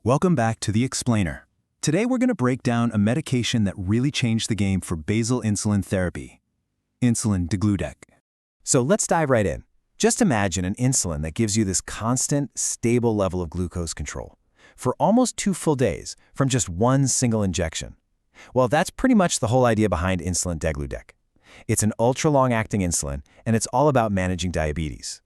Welcome back to The Explainer. Today we're going to break down a medication that really changed the game for basal insulin therapy, Insulin Degludec. So let's dive right in. Just imagine an insulin that gives you this constant, stable level of glucose control for almost 2 full days from just one single injection. Well, that's pretty much the whole idea behind Insulin Degludec. It's an ultra-long-acting insulin, and it's all about managing diabetes.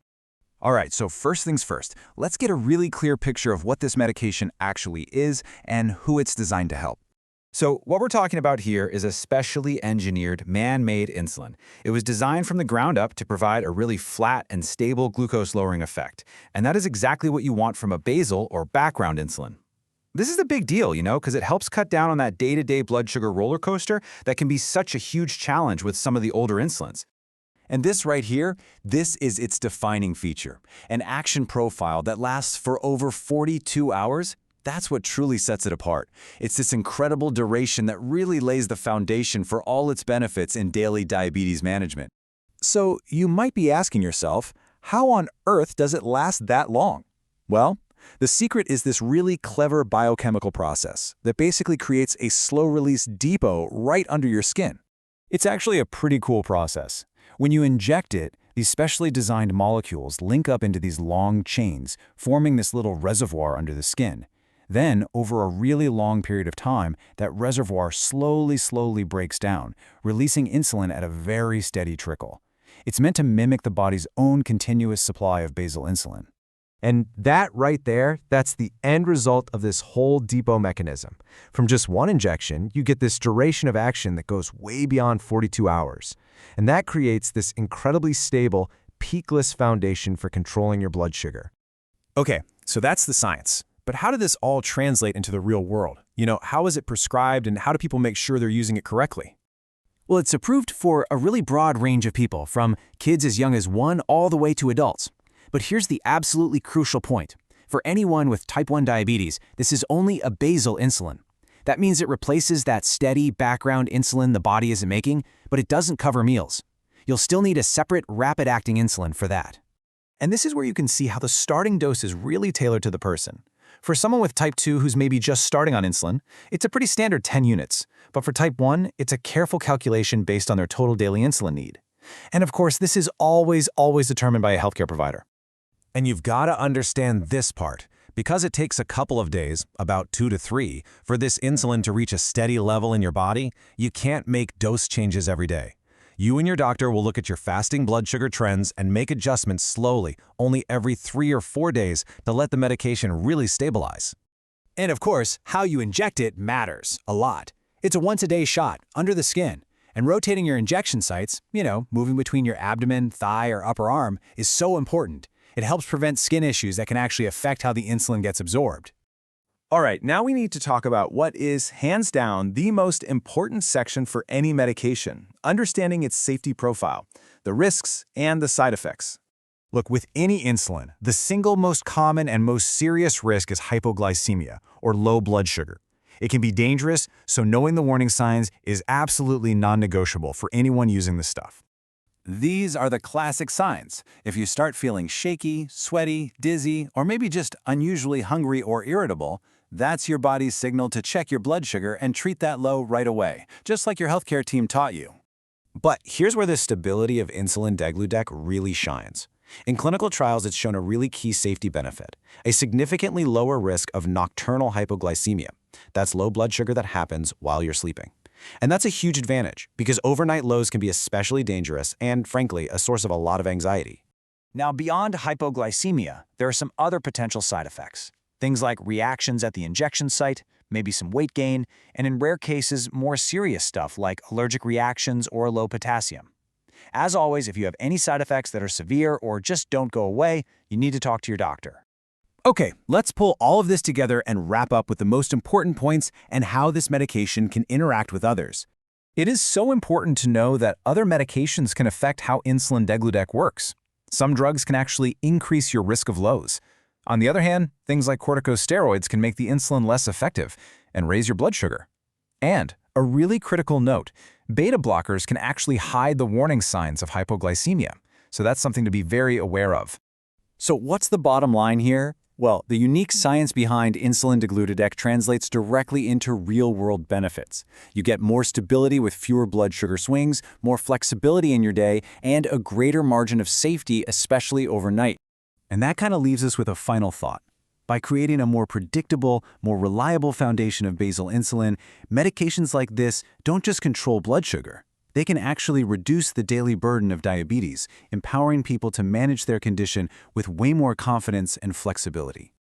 All right, so first things first, let's get a really clear picture of what this medication actually is and who it's designed to help. So what we're talking about here is a specially engineered, man-made insulin. It was designed from the ground up to provide a really flat and stable glucose-lowering effect. And that is exactly what you want from a basal or background insulin. This is a big deal, because it helps cut down on that day-to-day blood sugar roller coaster that can be such a huge challenge with some of the older insulins. And this right here, this is its defining feature. An action profile that lasts for over 42 hours. That's what truly sets it apart. It's this incredible duration that really lays the foundation for all its benefits in daily diabetes management. So you might be asking yourself, how on earth does it last that long? Well, the secret is this really clever biochemical process that basically creates a slow-release depot right under your skin. It's actually a pretty cool process. When you inject it, these specially designed molecules link up into these long chains, forming this little reservoir under the skin. Then, over a really long period of time, that reservoir slowly breaks down, releasing insulin at a very steady trickle. It's meant to mimic the body's own continuous supply of basal insulin. And that right there, that's the end result of this whole depot mechanism. From just one injection, you get this duration of action that goes way beyond 42 hours. And that creates this incredibly stable, peakless foundation for controlling your blood sugar. Okay, so that's the science. But how did this all translate into the real world? How is it prescribed and how do people make sure they're using it correctly? Well, it's approved for a really broad range of people, from kids as young as 1 all the way to adults. But here's the absolutely crucial point. For anyone with type 1 diabetes, this is only a basal insulin. That means it replaces that steady background insulin the body isn't making, but it doesn't cover meals. You'll still need a separate rapid-acting insulin for that. And this is where you can see how the starting dose is really tailored to the person. For someone with type 2 who's maybe just starting on insulin, it's a pretty standard 10 units. But for type 1, it's a careful calculation based on their total daily insulin need. And of course, this is always determined by a healthcare provider. And you've got to understand this part. Because it takes a couple of days, about 2 to 3, for this insulin to reach a steady level in your body, you can't make dose changes every day. You and your doctor will look at your fasting blood sugar trends and make adjustments slowly, only every 3 or 4 days, to let the medication really stabilize. And of course, how you inject it matters a lot. It's a once-a-day shot, under the skin. And rotating your injection sites, moving between your abdomen, thigh, or upper arm, is so important. It helps prevent skin issues that can actually affect how the insulin gets absorbed. All right, now we need to talk about what is, hands down, the most important section for any medication, understanding its safety profile, the risks, and the side effects. Look, with any insulin, the single most common and most serious risk is hypoglycemia, or low blood sugar. It can be dangerous, so knowing the warning signs is absolutely non-negotiable for anyone using this stuff. These are the classic signs. If you start feeling shaky, sweaty, dizzy, or maybe just unusually hungry or irritable, that's your body's signal to check your blood sugar and treat that low right away, just like your healthcare team taught you. But here's where the stability of Insulin Degludec really shines. In clinical trials, it's shown a really key safety benefit, a significantly lower risk of nocturnal hypoglycemia. That's low blood sugar that happens while you're sleeping. And that's a huge advantage, because overnight lows can be especially dangerous and, frankly, a source of a lot of anxiety. Now, beyond hypoglycemia, there are some other potential side effects. Things like reactions at the injection site, maybe some weight gain, and in rare cases, more serious stuff like allergic reactions or low potassium. As always, if you have any side effects that are severe or just don't go away, you need to talk to your doctor. Okay, let's pull all of this together and wrap up with the most important points and how this medication can interact with others. It is so important to know that other medications can affect how Insulin Degludec works. Some drugs can actually increase your risk of lows. On the other hand, things like corticosteroids can make the insulin less effective and raise your blood sugar. And a really critical note, beta blockers can actually hide the warning signs of hypoglycemia, so that's something to be very aware of. So what's the bottom line here? Well, the unique science behind Insulin Degludec translates directly into real-world benefits. You get more stability with fewer blood sugar swings, more flexibility in your day, and a greater margin of safety, especially overnight. And that kind of leaves us with a final thought. By creating a more predictable, more reliable foundation of basal insulin, medications like this don't just control blood sugar. They can actually reduce the daily burden of diabetes, empowering people to manage their condition with way more confidence and flexibility.